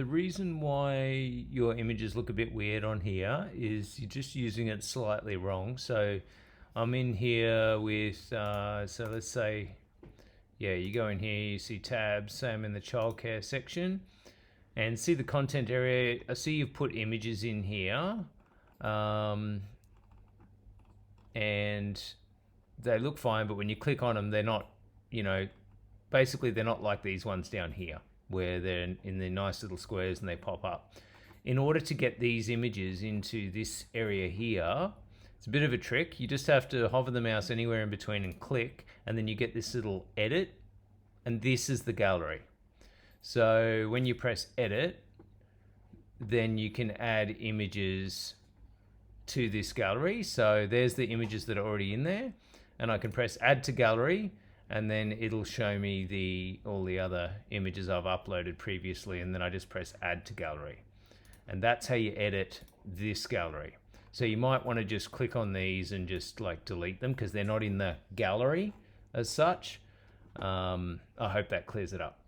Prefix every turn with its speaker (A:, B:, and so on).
A: The reason why your images look a bit weird on here is you're just using it slightly wrong. So I'm in here with, so let's say, yeah, you go in here, you see tabs, same in the childcare section, and see the content area. I see you've put images in here, and they look fine, but when you click on them, they're not, basically they're not like these ones down here, where they're in the nice little squares and they pop up. In order to get these images into this area here, it's a bit of a trick. You just have to hover the mouse anywhere in between and click, and then you get this little edit, and this is the gallery. So when you press edit, then you can add images to this gallery. So there's the images that are already in there, and I can press add to gallery, and then it'll show me all the other images I've uploaded previously, and then I just press add to gallery. And that's how you edit this gallery. So you might want to just click on these and just like delete them because they're not in the gallery as such. I hope that clears it up.